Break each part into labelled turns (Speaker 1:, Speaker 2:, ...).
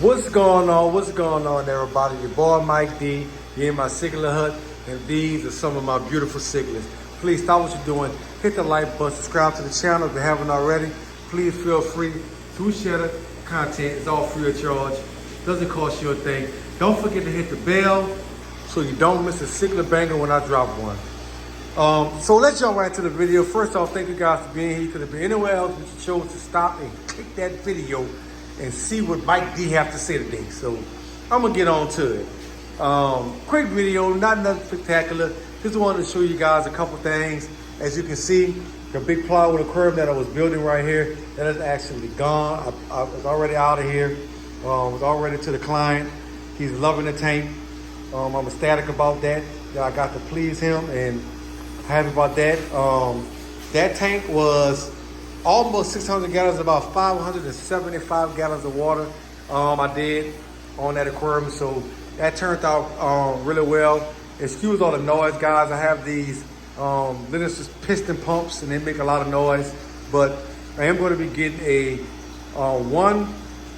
Speaker 1: What's going on? What's going on, everybody? Your boy Mike D. You're in my cichlid hut, and these are some of my beautiful cichlids. Please stop what you're doing. Hit the like button, subscribe to the channel if you haven't already. Please feel free to share the content. It's all free of charge. Doesn't cost you a thing. Don't forget to hit the bell so you don't miss a cichlid banger when I drop one. So let's jump right into the video. First off, thank you guys for being here. You could have been anywhere else, but you chose to stop and click that video and see what Mike D have to say today. So I'm gonna get on to it. Quick video, not nothing spectacular. Just wanted to show you guys a couple things. As you can see, the big plywood aquarium that I was building right here, that is actually gone. I was already out of here. Was already to the client. He's loving the tank. I'm ecstatic about that. I got to please him and happy about that. That tank was almost 600 gallons, about 575 gallons of water I did on that aquarium. So that turned out really well. Excuse all the noise, guys. I have these little piston pumps and they make a lot of noise, but I am going to be getting a one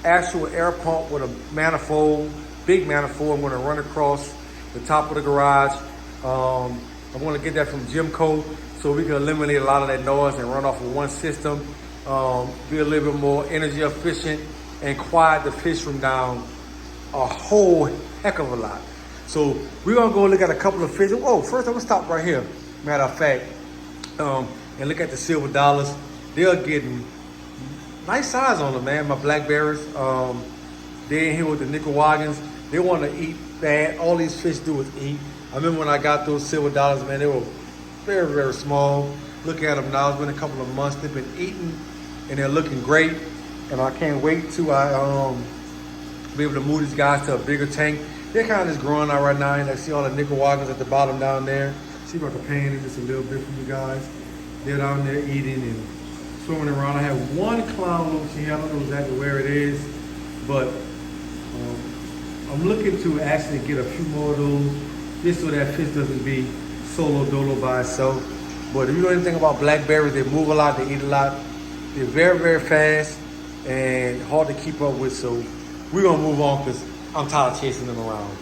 Speaker 1: actual air pump with a manifold, big manifold. I'm going to run across the top of the garage. I'm going to get that from Jimco so we can eliminate a lot of that noise and run off of one system. Be a little bit more energy efficient and quiet the fish room down a whole heck of a lot. So we're going to go look at a couple of fish. Oh, first I'm going to stop right here, matter of fact, and look at the silver dollars. They're getting nice size on them, man. My blackberries, they're in here with the Nicaraguans. They want to eat bad. All these fish do is eat. I remember when I got those silver dollars, man, they were very, very small. Look at them now. It's been a couple of months. They've been eating, and they're looking great. And I can't wait to be able to move these guys to a bigger tank. They're kind of just growing out right now, and I see all the Nicaraguans at the bottom down there. See if I can pan it just a little bit for you guys. They're down there eating and swimming around. I have one clown over here. I don't know exactly where it is, but I'm looking to actually get a few more of those, just so that fish doesn't be solo dolo by itself. But if you know anything about blackberries, they move a lot, they eat a lot. They're very, very fast and hard to keep up with. So we're gonna move on because I'm tired of chasing them around.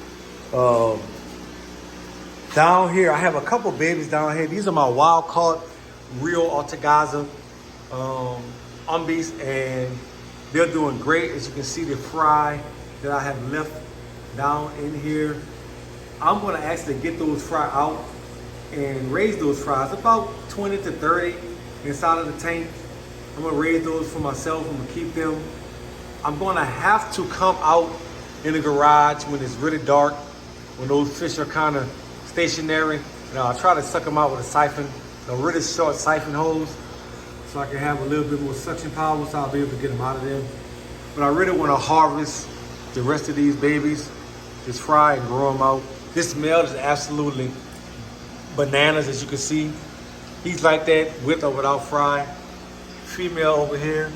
Speaker 1: Down here, I have a couple babies down here. These are my wild caught real Ortegaza umbies, and they're doing great. As you can see, the fry that I have left down in here, I'm gonna actually get those fry out and raise those fries about 20 to 30 inside of the tank. I'm gonna raise those for myself. I'm gonna keep them. I'm gonna have to come out in the garage when it's really dark, when those fish are kind of stationary. And I'll try to suck them out with a siphon, a really short siphon hose, so I can have a little bit more suction power, so I'll be able to get them out of there. But I really wanna harvest the rest of these babies, just fry and grow them out. This male is absolutely bananas, as you can see. He's like that with or without fry. Female over here.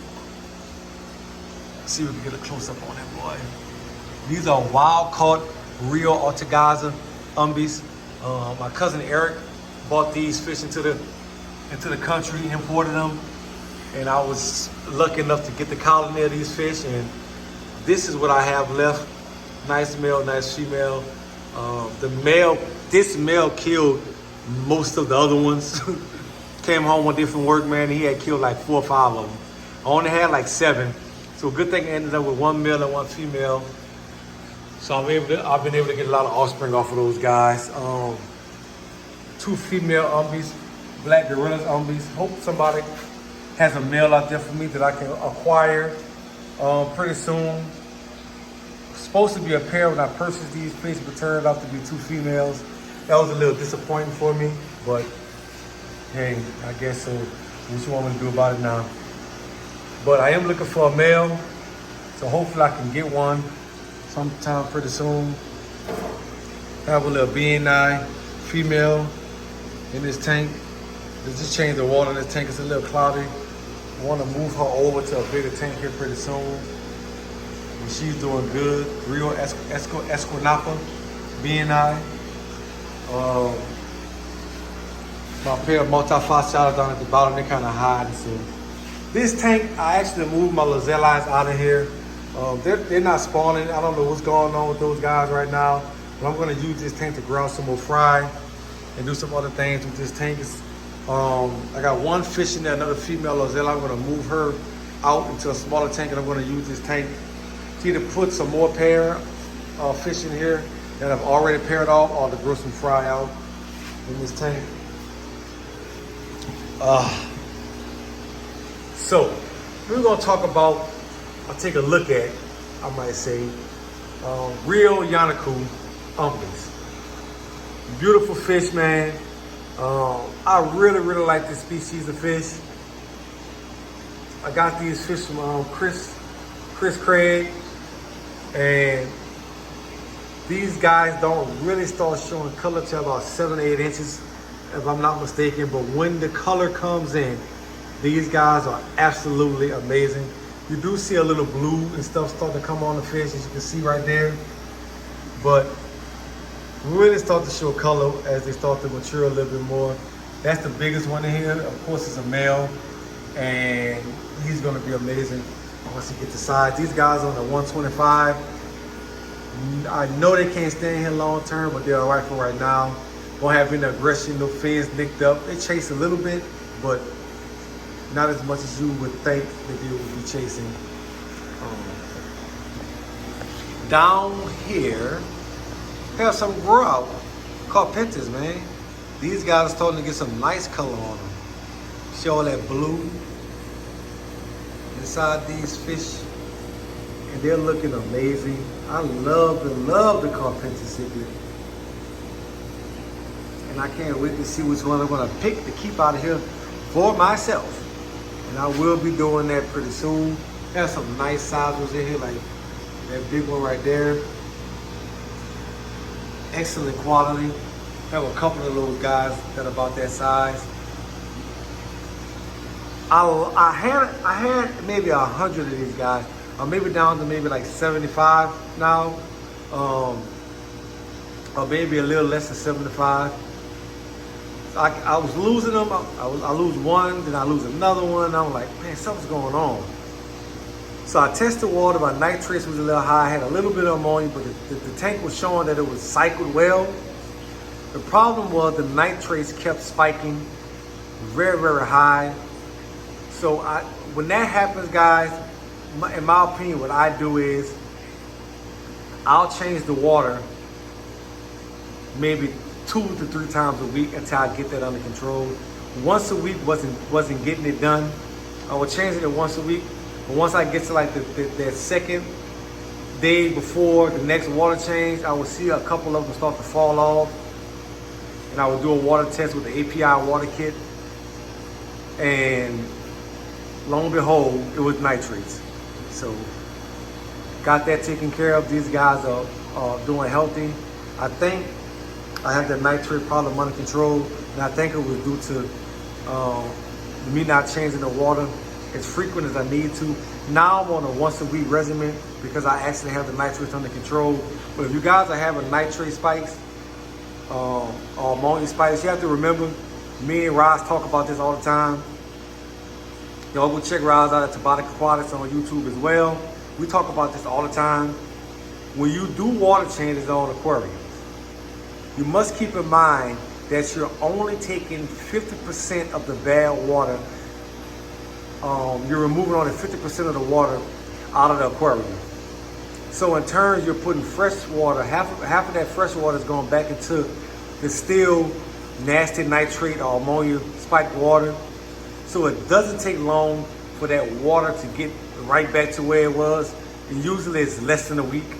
Speaker 1: Let's see if we can get a close up on that boy. These are wild caught real Ortegaza umbies. My cousin Eric bought these fish into the country, imported them, and I was lucky enough to get the colony of these fish, and this is what I have left. Nice male, nice female. This male killed most of the other ones. Came home one day from work, man, and he had killed like 4 or 5 of them. I only had like 7. So good thing I ended up with 1 male and 1 female. So I've been able to get a lot of offspring off of those guys. 2 female umbies, black gorillas umbies. Hope somebody has a male out there for me that I can acquire pretty soon. Supposed to be a pair when I purchased these fish, but turned out to be 2 females. That was a little disappointing for me, but hey, I guess so. What you want me to do about it now? But I am looking for a male, so hopefully I can get one sometime pretty soon. Have a little BNI female in this tank. Let's just change the water in this tank. It's a little cloudy. I want to move her over to a bigger tank here pretty soon. And she's doing good. Rio Esquinapa BNI. My pair of multifasciatas down at the bottom, they're kind of hiding. So this tank, I actually moved my Lazellines out of here They're not spawning. I don't know what's going on with those guys right now, but I'm going to use this tank to ground some more fry and do some other things with this tank. I got one fish in there, another female Ozella. I'm going to move her out into a smaller tank, and I'm going to use this tank to either put some more pair fish in here that I've already paired off, or to grow some fry out in this tank. So we're going to talk about, I'll take a look at, I might say, real Yanaku umbilies. Beautiful fish, man. I really like this species of fish. I got these fish from Chris Craig, and these guys don't really start showing color till about 7 or 8 inches, if I'm not mistaken. But when the color comes in, these guys are absolutely amazing. You do see a little blue and stuff start to come on the fish, as you can see right there. But really start to show color as they start to mature a little bit more. That's the biggest one in here. Of course, it's a male, and he's gonna be amazing once he gets the size. These guys on the 125. I know they can't stay in here long term, but they're all right for right now. Won't have any aggression, no fins nicked up. They chase a little bit, but not as much as you would think that they would be chasing. Down here, have some grow out carpenters, man. These guys are starting to get some nice color on them. See all that blue inside these fish, and they're looking amazing. I love the carpenter cichlid, and I can't wait to see which one I'm gonna pick to keep out of here for myself. And I will be doing that pretty soon. There's some nice sizes in here, like that big one right there. Excellent quality. Have a couple of those guys that are about that size. I had maybe 100 of these guys. I'm maybe down to maybe like 75 now, or maybe a little less than 75. So I was losing them. I lose one, then I lose another one. I'm like, man, something's going on. So I tested water. My nitrates was a little high. I had a little bit of ammonia, but the tank was showing that it was cycled well. The problem was the nitrates kept spiking very high. So when that happens, guys, in my opinion, what I do is I'll change the water maybe 2 to 3 times a week until I get that under control. Once a week wasn't getting it done. I would change it once a week, but once I get to like that second day before the next water change, I would see a couple of them start to fall off, and I would do a water test with the API water kit, and lo and behold, it was nitrates. So got that taken care of. These guys are doing healthy. I think I have the nitrate problem under control, and I think it was due to me not changing the water as frequent as I need to. Now I'm on a once a week regimen because I actually have the nitrates under control. But if you guys are having nitrate spikes or ammonia spikes, you have to remember, me and Roz talk about this all the time. Y'all go check Roz out at Tabatic Aquatics on YouTube as well. We talk about this all the time. When you do water changes on aquariums, you must keep in mind that you're only taking 50% of the bad water. You're removing only 50% of the water out of the aquarium. So in turn, you're putting fresh water, half of that fresh water is going back into the still nasty nitrate or ammonia spiked water. So it doesn't take long for that water to get right back to where it was. And usually it's less than a week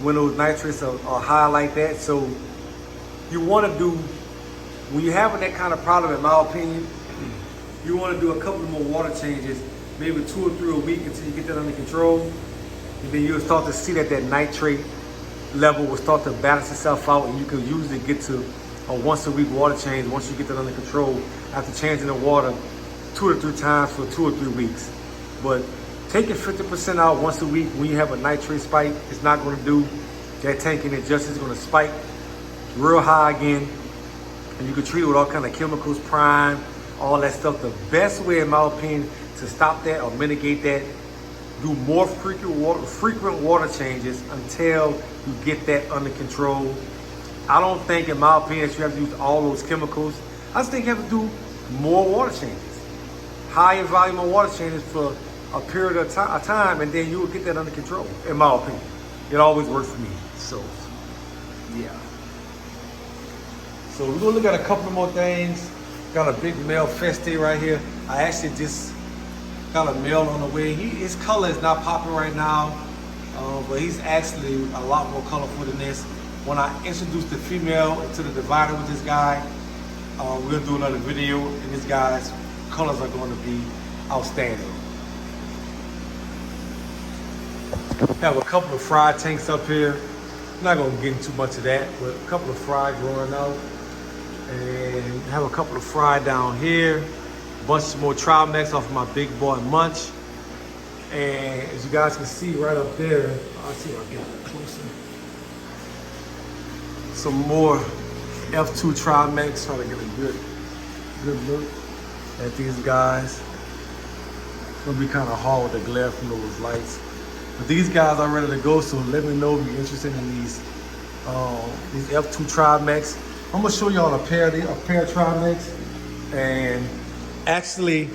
Speaker 1: when those nitrates are high like that. So you want to do, when you're having that kind of problem, in my opinion, you want to do a couple more water changes, maybe 2 or 3 a week until you get that under control. And then you'll start to see that nitrate level will start to balance itself out, and you can usually get to a once a week water change once you get that under control after changing the water 2 or 3 times for 2 or 3 weeks. But taking 50% out once a week when you have a nitrate spike, it's not going to do that tank, and it just is going to spike real high again. And you can treat it with all kind of chemicals, prime, all that stuff. The best way, in my opinion, to stop that or mitigate that do more frequent water changes until you get that under control. I don't think, in my opinion, you have to use all those chemicals. I just think you have to do more water changes, higher volume of water changes for a period of time, and then you will get that under control, in my opinion. It always works for me, so yeah. So we're gonna look at a couple more things. Got a big male feste right here. I actually just got a male on the way. His color is not popping right now, but he's actually a lot more colorful than this. When I introduce the female into the divider with this guy, we're gonna do another video, and this guy's colors are going to be outstanding. Have a couple of fry tanks up here. I'm not gonna get into much of that, but a couple of fry growing out. And have a couple of fry down here. A bunch more Trimax off of my big boy Munch. And as you guys can see right up there, I'll see if I get a closer. Some more F2 Trimax, trying to get a good look at these guys. It's gonna be kind of hard with the glare from those lights. But these guys are ready to go, so let me know if you're interested in these F2 Trimax. I'm gonna show y'all a pair of Trimax, and actually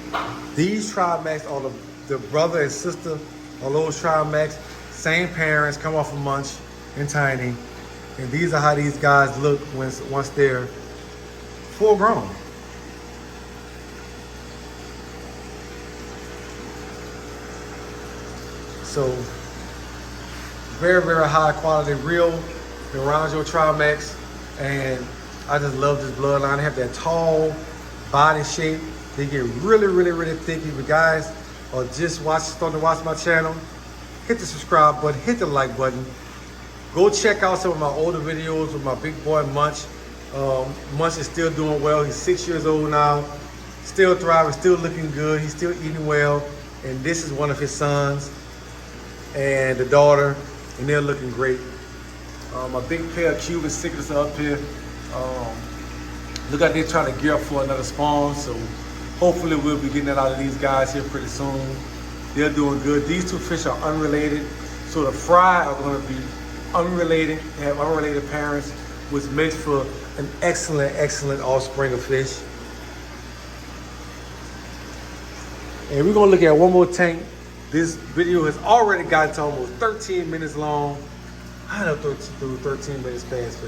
Speaker 1: these Trimax are the brother and sister of those Trimax, same parents, come off of Munch and Tiny, and these are how these guys look once they're full grown. So very, very high quality, real Naranjo Trimax, and I just love this bloodline. They have that tall body shape. They get really, really, really thick. If you guys are just starting to watch my channel, hit the subscribe button, hit the like button. Go check out some of my older videos with my big boy Munch. Munch is still doing well. He's 6 years old now, still thriving, still looking good. He's still eating well, and this is one of his sons and the daughter, and they're looking great. A big pair of Cuban cichlids are up here. Look like they're trying to gear up for another spawn, so hopefully we'll be getting that out of these guys here pretty soon. They're doing good. These two fish are unrelated, so the fry are going to be unrelated. They have unrelated parents, which makes for an excellent, excellent offspring of fish. And we're going to look at one more tank. This video has already gotten to almost 13 minutes long. I know 13 minutes fast.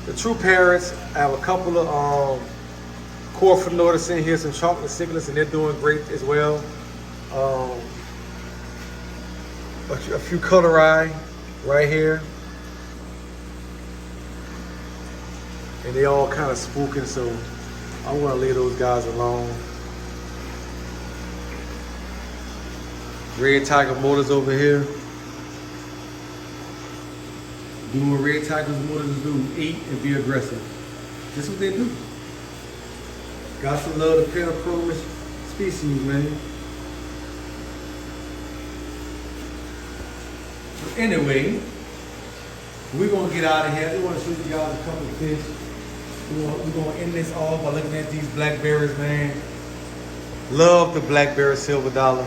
Speaker 1: The true parents, I have a couple of Corphinotus in here, some chocolate cichlids, and they're doing great as well. A few colorai right here. And they all kind of spooking, so I want to leave those guys alone. Red Tiger Motors over here. Do what Red Tiger's Motors do, eat and be aggressive. That's what they do. Got to love the pentapromus species, man. So anyway, we're gonna get out of here. I just want to show you guys a couple of fish. We're gonna end this off by looking at these blackberries, man. Love the blackberry silver dollar.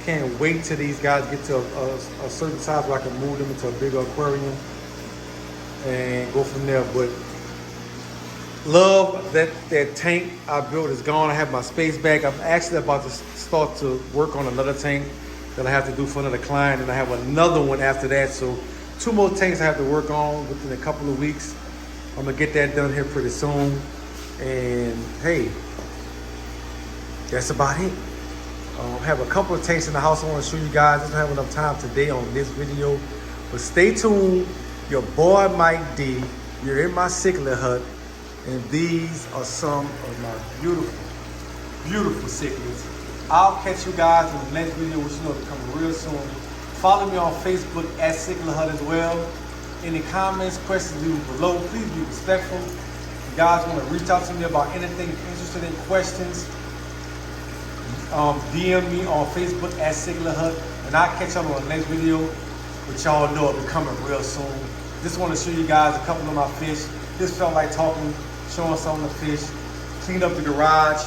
Speaker 1: Can't wait till these guys get to a certain size where I can move them into a bigger aquarium and go from there. But love that tank I built is gone. I have my space back. I'm actually about to start to work on another tank that I have to do for another client, and I have another one after that. So 2 more tanks I have to work on within a couple of weeks. I'm gonna get that done here pretty soon. And hey, that's about it. I have a couple of tanks in the house I want to show you guys. I don't have enough time today on this video, but stay tuned. Your boy Mike D, you're in my cichlid hut, and these are some of my beautiful, beautiful cichlids. I'll catch you guys in the next video, which is going to come real soon. Follow me on Facebook at Cichlids Hut as well. Any comments, questions, leave them below. Please be respectful. If you guys want to reach out to me about anything you're interested in, questions, DM me on Facebook at Cichlids Hut, and I'll catch y'all on the next video, which y'all know will be coming real soon. Just want to show you guys a couple of my fish. Just felt like talking, showing some of the fish. Cleaned up the garage,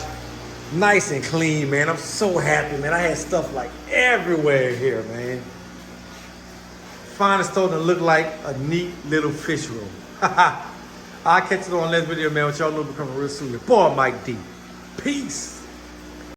Speaker 1: Nice and clean, man. I'm so happy, man. I had stuff like everywhere here, man. Finally starting to look like a neat little fish room. I'll catch you on the next video, man. What y'all know becoming real soon. Your boy, Mike D. Peace.